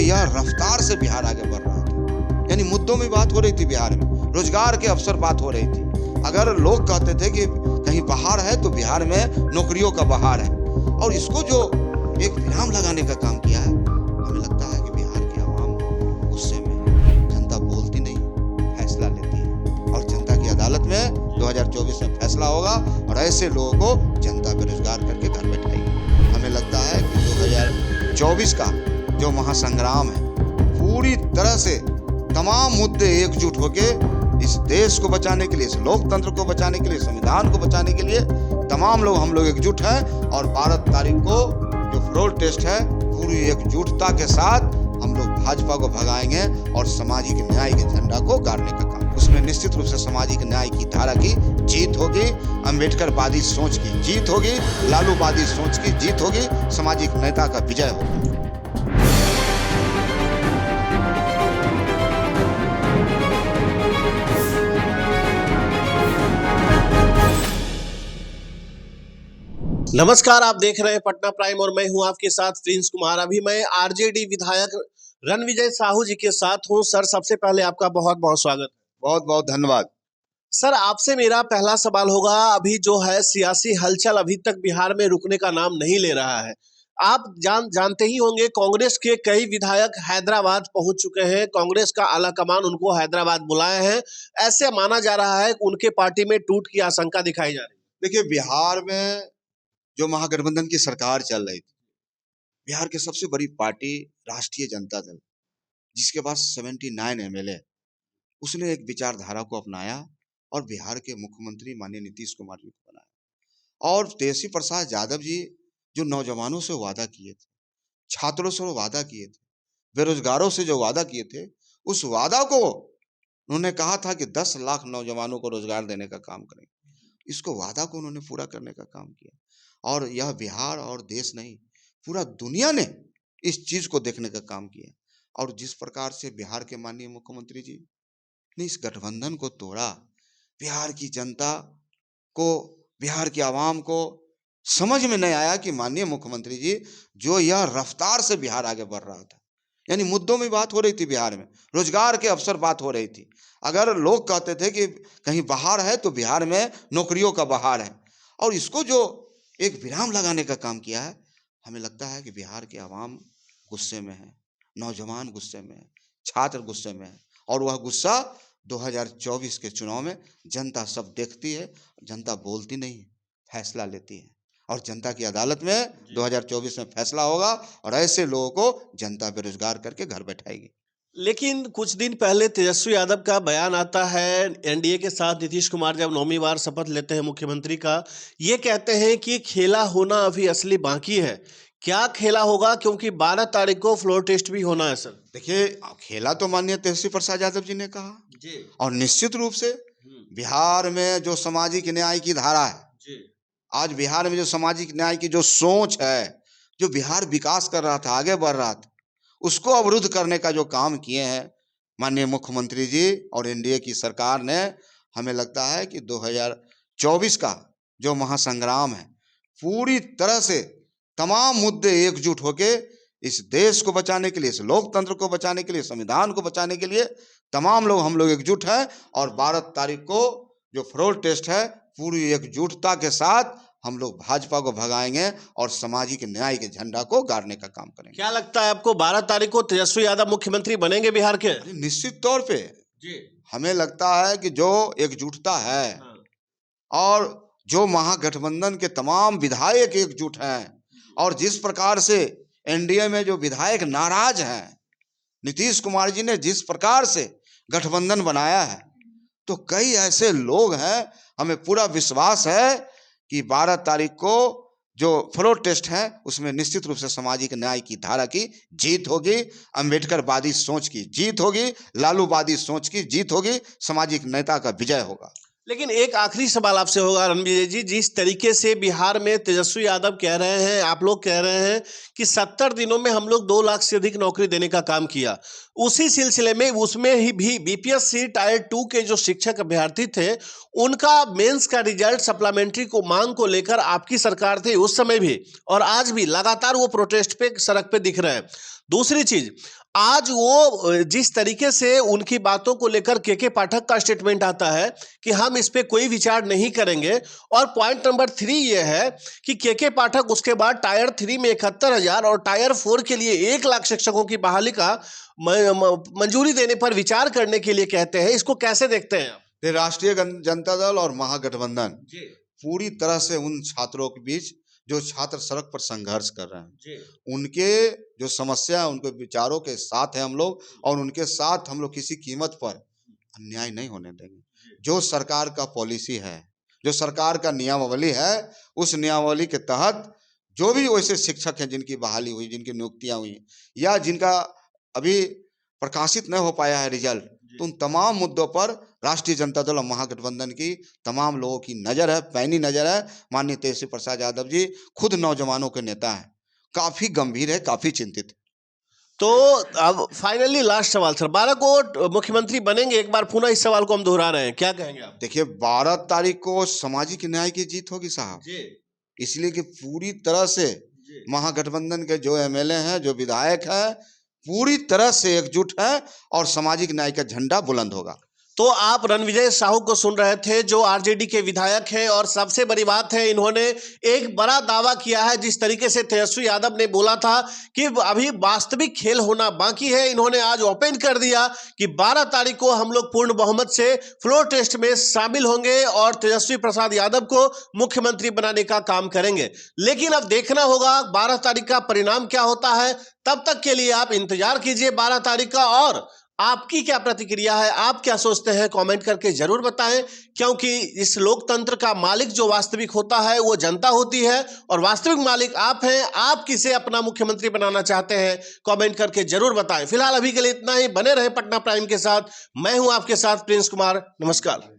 यह रफ्तार से बिहार आगे बढ़ रहा था, यानी मुद्दों में बात हो रही थी, बिहार में रोजगार के अवसर बात हो रही थी। अगर लोग कहते थे कि कहीं बाहर है तो बिहार में नौकरियों का बहार है, और इसको जो एक विराम लगाने का काम किया है, हमें लगता है कि बिहार की आवाम गुस्से में है। जनता बोलती नहीं, फैसला लेती है, और जनता की अदालत में 2024 में फैसला होगा, और ऐसे लोगों को जनता बेरोजगार करके घर बैठाएगी। हमें लगता है कि 2024 का जो महासंग्राम है, पूरी तरह से तमाम मुद्दे एकजुट होके इस देश को बचाने के लिए, इस लोकतंत्र को बचाने के लिए, संविधान को बचाने के लिए तमाम लोग, हम लोग एकजुट हैं। और 12 तारीख को जो फ्लोर टेस्ट है, पूरी एकजुटता के साथ हम लोग भाजपा को भगाएंगे और सामाजिक न्याय के झंडा को गाड़ने का काम। उसमें निश्चित रूप से सामाजिक न्याय की धारा की जीत होगी, अम्बेडकरवादी सोच की जीत होगी, लालूवादी सोच की जीत होगी, सामाजिक नेता का विजय होगा। नमस्कार, आप देख रहे हैं पटना प्राइम और मैं हूं आपके साथ प्रिंस कुमार। अभी मैं आरजेडी विधायक रणविजय साहू जी के साथ हूं। सर, सबसे पहले आपका बहुत बहुत स्वागत। बहुत बहुत धन्यवाद। सर, आपसे मेरा पहला सवाल होगा, अभी जो है सियासी हलचल अभी तक बिहार में रुकने का नाम नहीं ले रहा है। आप जानते ही होंगे, कांग्रेस के कई विधायक हैदराबाद पहुंच चुके हैं। कांग्रेस का आला कमान उनको हैदराबाद बुलाए हैं। ऐसे माना जा रहा है कि उनके पार्टी में टूट की आशंका दिखाई जा रही है। देखिए, बिहार में जो महागठबंधन की सरकार चल रही थी, बिहार की सबसे बड़ी पार्टी राष्ट्रीय जनता दल, जिसके पास 79 एमएलए, उसने एक विचारधारा को अपनाया और बिहार के मुख्यमंत्री माननीय नीतीश कुमार जी को बनाया। और तेजस्वी प्रसाद यादव जी जो नौजवानों से वादा किए थे, छात्रों से वादा किए थे, बेरोजगारों से जो वादा किए थे, उस वादा को उन्होंने कहा था कि 10 लाख नौजवानों को रोजगार देने का काम करेंगे। इसको वादा को उन्होंने पूरा करने का काम किया, और यह बिहार और देश नहीं, पूरा दुनिया ने इस चीज को देखने का काम किया। और जिस प्रकार से बिहार के माननीय मुख्यमंत्री जी ने इस गठबंधन को तोड़ा, बिहार की जनता को, बिहार की आवाम को समझ में नहीं आया कि माननीय मुख्यमंत्री जी जो यह रफ्तार से बिहार आगे बढ़ रहा था, यानी मुद्दों में बात हो रही थी, बिहार में रोजगार के अवसर बात हो रही थी। अगर लोग कहते थे कि कहीं बाहर है तो बिहार में नौकरियों का बहार है, और इसको जो एक विराम लगाने का काम किया है, हमें लगता है कि बिहार की आवाम गुस्से में है, नौजवान गुस्से में है, छात्र गुस्से में है, और वह गुस्सा 2024 के चुनाव में जनता सब देखती है। जनता बोलती नहीं, फैसला लेती है, और जनता की अदालत में 2024 में फैसला होगा, और ऐसे लोगों को जनता बेरोजगार करके घर बैठाएगी। लेकिन कुछ दिन पहले तेजस्वी यादव का बयान आता है, एनडीए के साथ नीतीश कुमार जब 9वीं बार शपथ लेते हैं मुख्यमंत्री का, ये कहते हैं कि खेला होना अभी असली बाकी है। क्या खेला होगा, क्योंकि 12 तारीख को फ्लोर टेस्ट भी होना है। सर देखिए, खेला तो माननीय तेजस्वी प्रसाद यादव जी ने कहा जी, और निश्चित रूप से बिहार में जो सामाजिक न्याय की धारा है जी, आज बिहार में जो सामाजिक न्याय की जो सोच है, जो बिहार विकास कर रहा था, आगे बढ़ रहा था, उसको अवरुद्ध करने का जो काम किए हैं माननीय मुख्यमंत्री जी और एनडीए की सरकार ने, हमें लगता है कि 2024 का जो महासंग्राम है, पूरी तरह से तमाम मुद्दे एकजुट होके इस देश को बचाने के लिए, इस लोकतंत्र को बचाने के लिए, संविधान को बचाने के लिए तमाम लोग, हम लोग एकजुट हैं। और 12 तारीख को जो फ्लोर टेस्ट है, पूरी एकजुटता के साथ हम लोग भाजपा को भगाएंगे और सामाजिक न्याय के झंडा को गाड़ने का काम करेंगे। क्या लगता है आपको, 12 तारीख को तेजस्वी यादव मुख्यमंत्री बनेंगे बिहार के? निश्चित तौर पे जी, हमें लगता है कि जो एकजुटता है और जो महागठबंधन के तमाम विधायक एकजुट हैं, और जिस प्रकार से एनडीए में जो विधायक नाराज हैं, नीतीश कुमार जी ने जिस प्रकार से गठबंधन बनाया है, तो कई ऐसे लोग हैं, हमें पूरा विश्वास है कि 12 तारीख को जो फ्लोर टेस्ट है, उसमें निश्चित रूप से सामाजिक न्याय की धारा की जीत होगी, अम्बेडकरवादी सोच की जीत होगी, लालूवादी सोच की जीत होगी, सामाजिक नेता का विजय होगा। लेकिन एक आखिरी सवाल आपसे होगा रणविजय जी, जिस तरीके से बिहार में तेजस्वी यादव कह रहे हैं, आप लोग कह रहे हैं कि 70 दिनों में हम लोग 2 लाख से अधिक नौकरी देने का काम किया, उसी सिलसिले में उसमें ही भी बीपीएससी टायर 2 के जो शिक्षक अभ्यर्थी थे, उनका मेंस का रिजल्ट सप्लीमेंट्री को मांग को लेकर आपकी सरकार थी उस समय भी, और आज भी लगातार वो प्रोटेस्ट पे, सड़क पे दिख रहे हैं। दूसरी चीज, आज वो जिस तरीके से उनकी बातों को लेकर के पाठक का स्टेटमेंट आता है कि हम इस पे कोई विचार नहीं करेंगे, और पॉइंट नंबर 3 ये है कि के पाठक उसके बाद टायर 3 में 71,000 और टायर 4 के लिए 1 लाख शिक्षकों की बहाली का मंजूरी देने पर विचार करने के लिए कहते हैं। इसको कैसे देखते हैं आप? राष्ट्रीय जनता दल और महागठबंधन पूरी तरह से उन छात्रों के बीच जो छात्र सड़क पर संघर्ष कर रहे हैं, उनके जो समस्या, उनके विचारों के साथ है हम लोग, और उनके साथ हम लोग किसी कीमत पर अन्याय नहीं होने देंगे। जो सरकार का पॉलिसी है, जो सरकार का नियमावली है, उस नियमावली के तहत जो भी वैसे शिक्षक हैं जिनकी बहाली हुई, जिनकी नियुक्तियां हुई, या जिनका अभी प्रकाशित नहीं हो पाया है रिजल्ट, तो उन तमाम मुद्दों पर राष्ट्रीय जनता दल और महागठबंधन की तमाम लोगों की नज़र है, पैनी नज़र है। माननीय तेजस्वी प्रसाद यादव जी खुद नौजवानों के नेता हैं, काफ़ी गंभीर है, काफ़ी चिंतित है। तो अब फाइनली लास्ट सवाल सर, 12 को मुख्यमंत्री बनेंगे, एक बार पुनः इस सवाल को हम दोहरा रहे हैं, क्या कहेंगे आप? देखिए, 12 तारीख को सामाजिक न्याय की जीत होगी साहब, इसलिए कि पूरी तरह से महागठबंधन के जो एमएलए हैं, जो विधायक हैं, पूरी तरह से एकजुट है और सामाजिक न्याय का झंडा बुलंद होगा। तो आप रणविजय साहू को सुन रहे थे, जो आरजेडी के विधायक हैं, और सबसे बड़ी बात है, इन्होंने एक बड़ा दावा किया है। जिस तरीके से तेजस्वी यादव ने बोला था कि अभी वास्तविक खेल होना बाकी है, इन्होंने आज ओपन कर दिया कि 12 तारीख को हम लोग पूर्ण बहुमत से फ्लोर टेस्ट में शामिल होंगे और तेजस्वी प्रसाद यादव को मुख्यमंत्री बनाने का काम करेंगे। लेकिन अब देखना होगा 12 तारीख का परिणाम क्या होता है। तब तक के लिए आप इंतजार कीजिए 12 तारीख का। और आपकी क्या प्रतिक्रिया है, आप क्या सोचते हैं, कमेंट करके जरूर बताएं, क्योंकि इस लोकतंत्र का मालिक जो वास्तविक होता है वो जनता होती है, और वास्तविक मालिक आप हैं। आप किसे अपना मुख्यमंत्री बनाना चाहते हैं, कमेंट करके जरूर बताएं। फिलहाल अभी के लिए इतना ही। बने रहे पटना प्राइम के साथ। मैं हूं आपके साथ प्रिंस कुमार। नमस्कार।